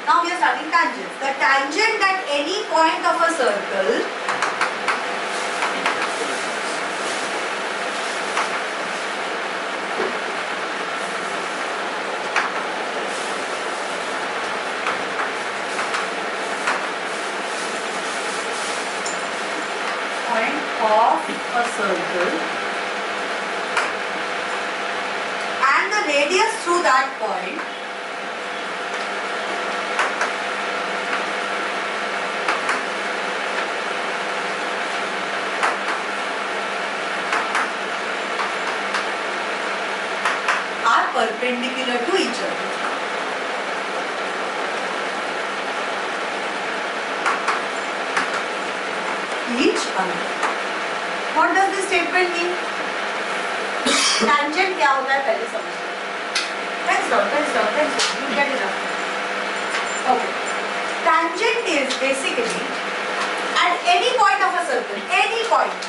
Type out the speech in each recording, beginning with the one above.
Now we are starting tangents. The tangent at any point of a circle of a circle and the radius through that point are perpendicular to each other. Each other. What does this statement mean? Tangent क्या होता है पहले समझते हैं. Pencil down. You get it up. Okay. Tangent is basically at any point of a circle, any point.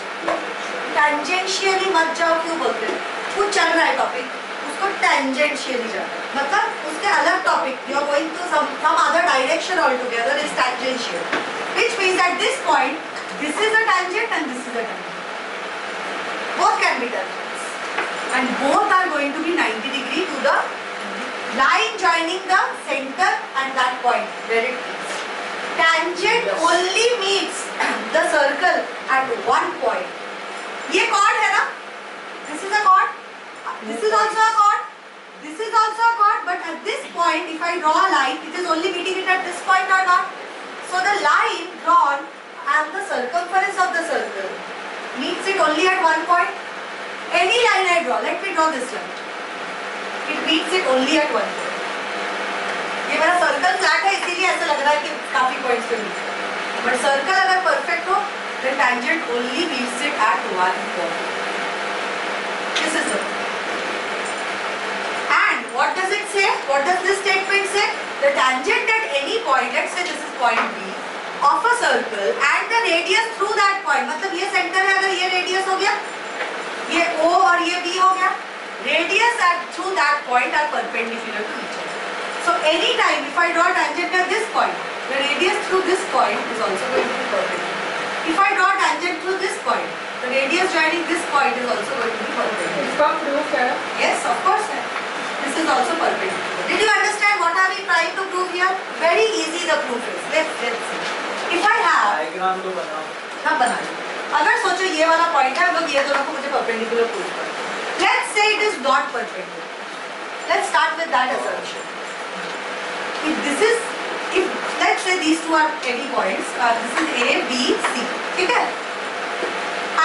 Tangentially मत जाओ क्यों बोलते हैं? कुछ चल रहा है टॉपिक, उसको tangentially जाओ. मतलब उसके अलग topic. You are going to some other direction altogether is tangential. Which means at this point, this is a tangent and this is a tangent. Both can be tangents and both are going to be 90 degree to the line joining the center and that point where it is. Tangent only meets the circle at one point. ये chord है ना? This is a chord. This is also a chord. This is also a chord. But at this point, if I draw a line, it is only meeting it at this point or not? So the line drawn and the circumference of the circle meets it only at one point. Any line I draw, let me draw this line. It meets it only at one point. ये मेरा circle flat है इसीलिए ऐसा लग रहा है कि काफी points पे meet है. But circle अगर perfect हो, then tangent only meets it at one point. This is it. And what does it say? What does this statement say? The tangent at any point, let's say this is point B, of a circle and the radius through that point. मतलब ये center है, अगर ये radius हो गया, ये O और ये B हो गया, radius at through that point are perpendicular to each other. So any time if I draw a tangent at this point, the radius through this point is also going to be perpendicular. If I draw a tangent through this point, the radius joining this point is also going to be perpendicular. इसका proof है? Yes, of course है. This is also perpendicular. Did you understand what are we trying to prove here? Very easy the proof is. Let's see. If I have diagram तो बनाओ. हाँ बना लो. अगर सोचो ये वाला पॉइंट है, हम लोग ये दोनों को मुझे परपेंडिकुलर प्रूव करना है. Let's say it is not perpendicular. Let's start with that assumption. If this is, if let's say these two are any points, this is A, B, C. ठीक है?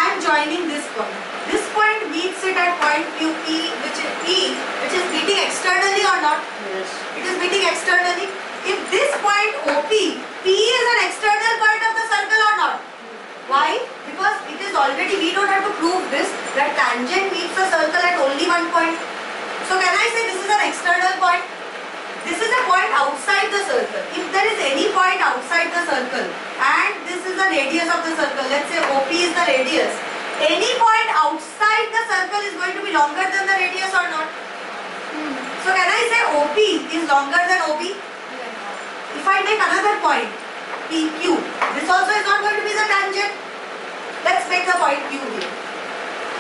I am joining this point. This point meets it at point Q, P, which is meeting externally or not? Yes. It is meeting externally. If this point OP, P is an external point of the circle or not? Why? Because it is already, we don't have to prove this, that tangent meets the circle at only one point. So can I say this is an external point? This is a point outside the circle. If there is any point outside the circle and this is the radius of the circle, let's say OP is the radius, any point outside the circle is going to be longer than the radius or not? So can I say OP is longer than OB? If I make another point, PQ, this also is not going to be the tangent. Let's make the point Q here.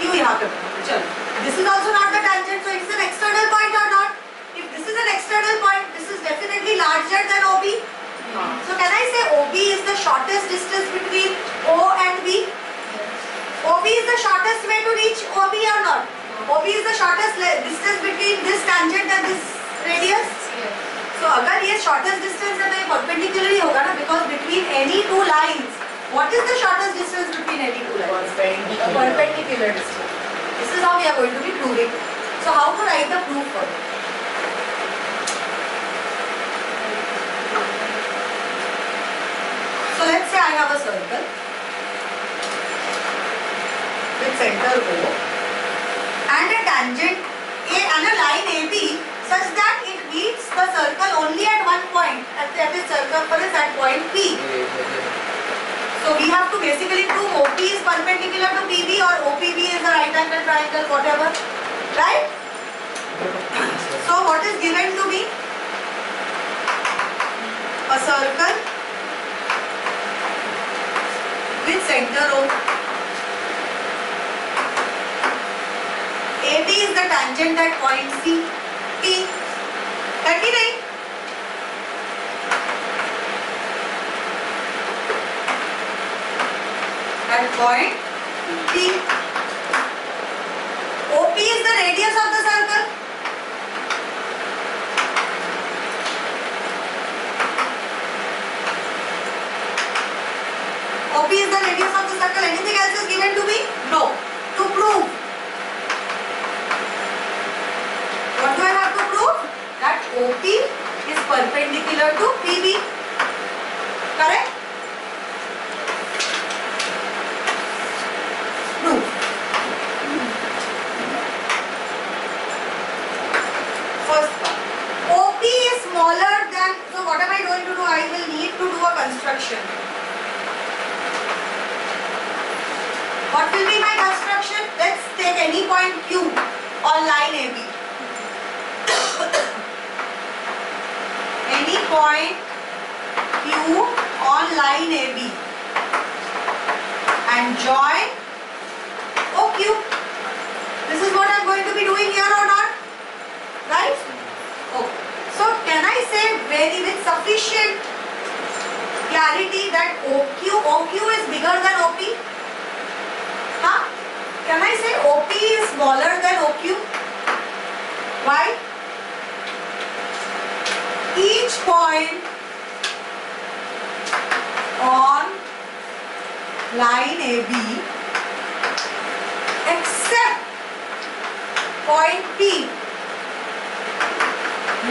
Q यहाँ पे चलो. This is also not the tangent, so it is an external point or not? If this is an external point, this is definitely larger than OB. So can I say OB is the shortest distance between O and B? OB is the shortest way to reach OB or not? OB is the shortest distance between this tangent and this radius? So अगर ये shortest distance है तो ये perpendicularly होगा ना, because between any two lines, what is the shortest distance between any two lines? Perpendicular distance. This is how we are going to be proving. So how to write the proof for it? So let's say I have a circle with center O and a tangent A and a line AB such that it meets the circle only at one point, at its circumference at point P. So we have to basically prove OP is perpendicular to PB or OPB is a right angle triangle, whatever, right? So what is given to me? a circle with center O. AB is the tangent at point C. P. है कि नहीं? At point P. OP is the radius of the circle. OP is the radius of the circle. Anything else is given to me? No. To prove. What do I have to prove? That OP is perpendicular to PB. Correct? Prove. First one. OP is smaller than, so what am I going to do? I will need to do a construction. What will be my construction? Let's take any point Q on line AB. Any point Q on line AB and join OQ. This is what I am going to be doing here or not? Right? Okay. So can I say very with sufficient clarity that OQ is bigger than OP? Huh? Can I say OP is smaller than OQ? Why? Each point on line AB except point P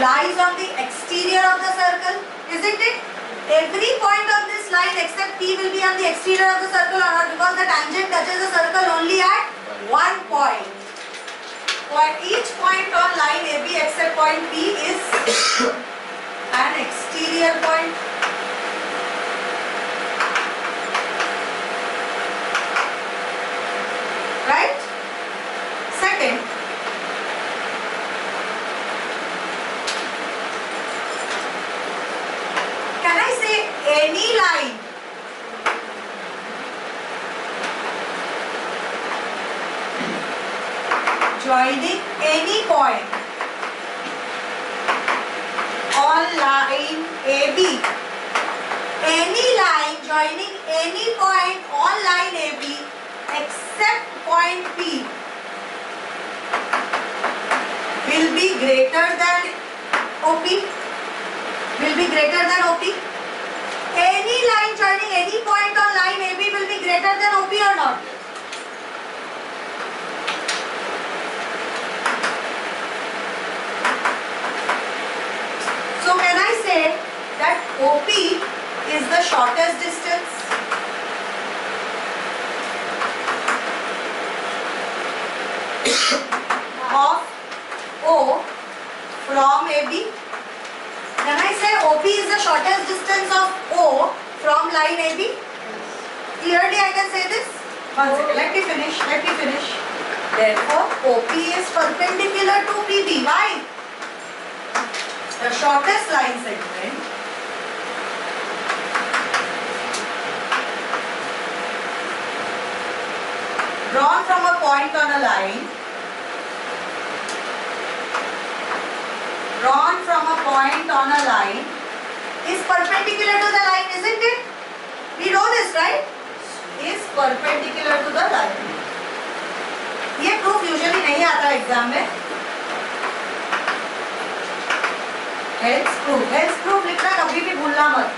lies on the exterior of the circle, isn't it? Every point on this line except P will be on the exterior of the circle or not, because the tangent touches the circle only at one point. Each point on line AB except point P is an exterior point. Right? Second, can I say any line joining any point on line AB, any line joining any point on line AB except point P will be greater than OP. Will be greater than OP. Any line joining any point on line AB will be greater than OP or not? So can I say that OP is the shortest distance? Of O from AB? Can I say OP is the shortest distance of O from line AB? Clearly I can say this? One second, let me finish. Therefore, OP is perpendicular to PB. Why? The shortest line segment drawn from a point on a line is perpendicular to the line, isn't it? We know this, right? Is perpendicular to the line. ये proof usually नहीं आता exam में. Hence proof लिखना कभी भी भूलना मत.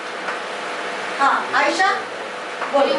हाँ, आयशा बोलो.